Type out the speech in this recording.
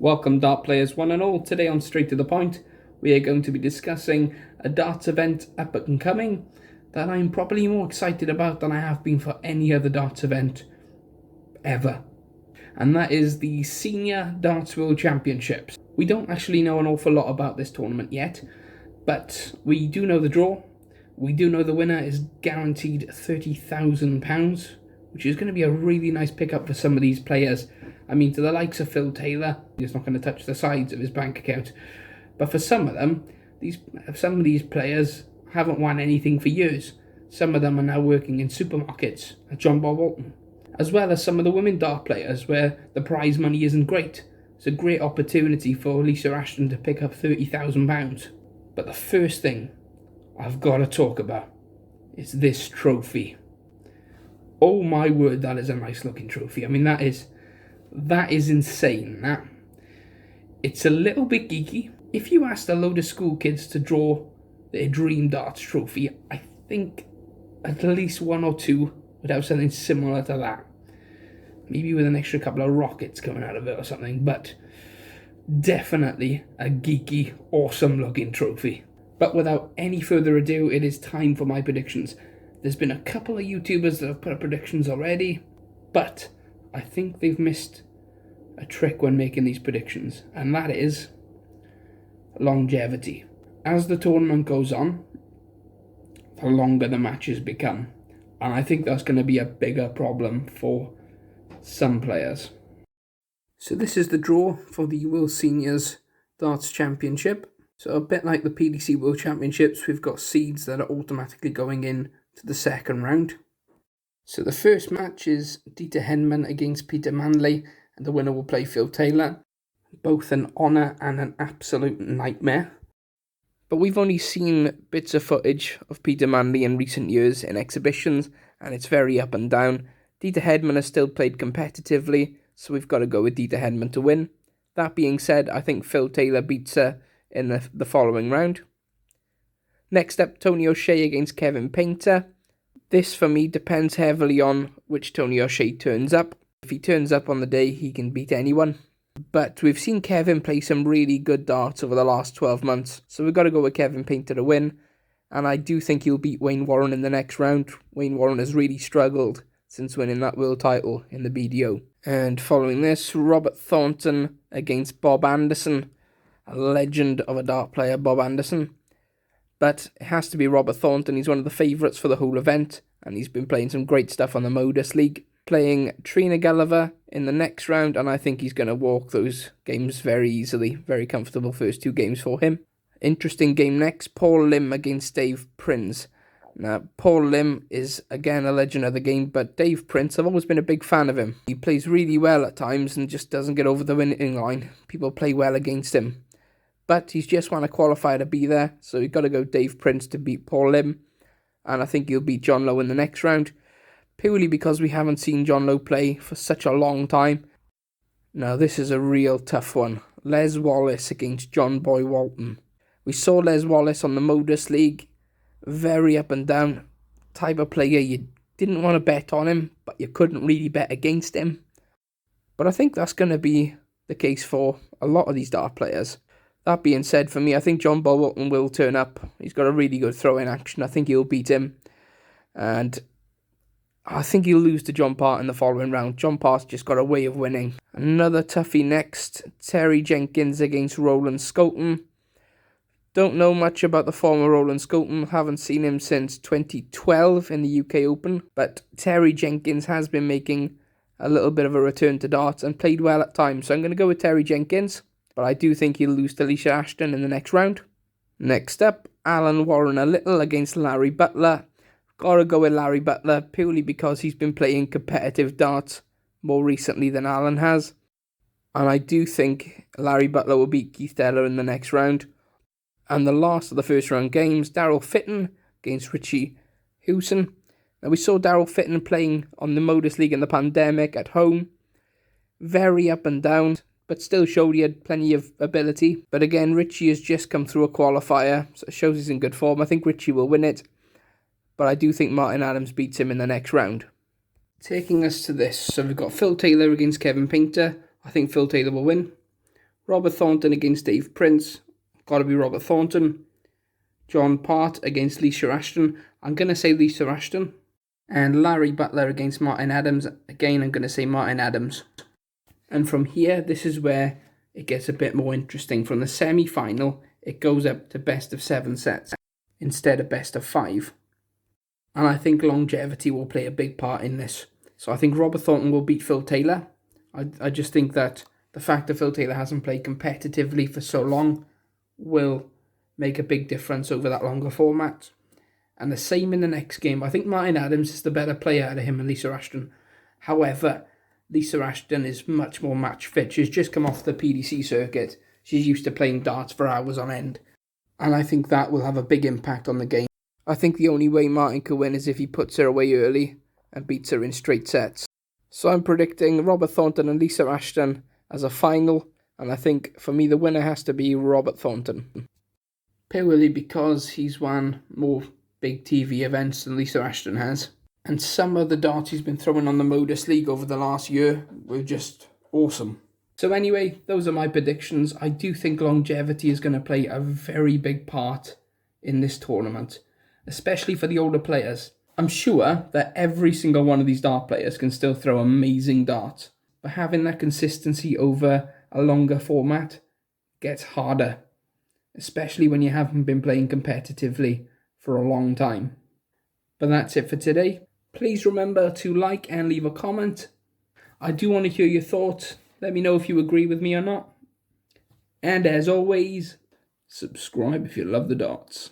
Welcome dart players one and all. Today on Straight to the Point we are going to be discussing a darts event up and coming that I'm probably more excited about than I have been for any other darts event ever. And that is the Senior Darts World Championships. We don't actually know an awful lot about this tournament yet, but we do know the draw. We do know the winner is guaranteed £30,000, which is going to be a really nice pickup for some of these players. I mean, to the likes of Phil Taylor, he's not going to touch the sides of his bank account. But for some of them, some of these players haven't won anything for years. Some of them are now working in supermarkets, like John Bob Walton. As well as some of the women dart players, where the prize money isn't great. It's a great opportunity for Lisa Ashton to pick up £30,000. But the first thing I've got to talk about is this trophy. Oh my word, that is a nice looking trophy. I mean, that is insane. That it's a little bit geeky. If you asked a load of school kids to draw their dream darts trophy, I think at least one or two would have something similar to that. Maybe with an extra couple of rockets coming out of it or something, but definitely a geeky, awesome looking trophy. But without any further ado, it is time for my predictions. There's been a couple of YouTubers that have put up predictions already, but I think they've missed a trick when making these predictions, and that is longevity. As the tournament goes on, the longer the matches become, and I think that's going to be a bigger problem for some players. So this is the draw for the World Seniors Darts Championship. So a bit like the PDC World Championships, we've got seeds that are automatically going in to the second round. So the first match is Dieter Henman against Peter Manley, and the winner will play Phil Taylor. Both an honour and an absolute nightmare. But we've only seen bits of footage of Peter Manley in recent years in exhibitions, and it's very up and down. Dieter Henman has still played competitively, so we've got to go with Dieter Henman to win. That being said, I think Phil Taylor beats her in the following round. Next up, Tony O'Shea against Kevin Painter. This, for me, depends heavily on which Tony O'Shea turns up. If he turns up on the day, he can beat anyone. But we've seen Kevin play some really good darts over the last 12 months, so we've got to go with Kevin Painter to win. And I do think he'll beat Wayne Warren in the next round. Wayne Warren has really struggled since winning that world title in the BDO. And following this, Robert Thornton against Bob Anderson. A legend of a dart player, Bob Anderson. But it has to be Robert Thornton. He's one of the favourites for the whole event, and he's been playing some great stuff on the Modus League. Playing Trina Gulliver in the next round, and I think he's going to walk those games very easily. Very comfortable first two games for him. Interesting game next, Paul Lim against Dave Prince. Now, Paul Lim is, again, a legend of the game, but Dave Prince, I've always been a big fan of him. He plays really well at times and just doesn't get over the winning line. People play well against him. But he's just won a qualifier to be there, so you've got to go Dave Prince to beat Paul Lim. And I think he'll beat John Lowe in the next round, purely because we haven't seen John Lowe play for such a long time. Now, this is a real tough one. Les Wallace against John Boy Walton. We saw Les Wallace on the Modus League. Very up and down type of player. You didn't want to bet on him, but you couldn't really bet against him. But I think that's going to be the case for a lot of these dart players. That being said, for me, I think John Boy Walton will turn up. He's got a really good throw-in action. I think he'll beat him. And I think he'll lose to John Part in the following round. John Part's just got a way of winning. Another toughie next. Terry Jenkins against Roland Scoton. Don't know much about the former Roland Scoton. Haven't seen him since 2012 in the UK Open. But Terry Jenkins has been making a little bit of a return to darts and played well at times. So I'm going to go with Terry Jenkins. But I do think he'll lose to Lisa Ashton in the next round. Next up, Alan Warren a little against Larry Butler. Gotta go with Larry Butler purely because he's been playing competitive darts more recently than Alan has. And I do think Larry Butler will beat Keith Deller in the next round. And the last of the first round games, Daryl Fitton against Richie Hewson. Now, we saw Daryl Fitton playing on the Modus League in the pandemic at home. Very up and down, but still showed he had plenty of ability. But again, Richie has just come through a qualifier, so it shows he's in good form. I think Richie will win it, but I do think Martin Adams beats him in the next round. Taking us to this, so we've got Phil Taylor against Kevin Painter. I think Phil Taylor will win. Robert Thornton against Dave Prince. Got to be Robert Thornton. John Part against Lisa Ashton. I'm going to say Lisa Ashton. And Larry Butler against Martin Adams. Again, I'm going to say Martin Adams. And from here, this is where it gets a bit more interesting. From the semi-final, it goes up to best of 7 sets instead of best of 5. And I think longevity will play a big part in this. So I think Robert Thornton will beat Phil Taylor. I just think that the fact that Phil Taylor hasn't played competitively for so long will make a big difference over that longer format. And the same in the next game. I think Martin Adams is the better player out of him and Lisa Ashton. However, Lisa Ashton is much more match fit. She's just come off the PDC circuit. She's used to playing darts for hours on end. And I think that will have a big impact on the game. I think the only way Martin could win is if he puts her away early and beats her in straight sets. So I'm predicting Robert Thornton and Lisa Ashton as a final. And I think for me the winner has to be Robert Thornton. Purely because he's won more big TV events than Lisa Ashton has. And some of the darts he's been throwing on the Modus League over the last year were just awesome. So anyway, those are my predictions. I do think longevity is going to play a very big part in this tournament, especially for the older players. I'm sure that every single one of these dart players can still throw amazing darts, but having that consistency over a longer format gets harder, especially when you haven't been playing competitively for a long time. But that's it for today. Please remember to like and leave a comment. I do want to hear your thoughts. Let me know if you agree with me or not. And as always, subscribe if you love the darts.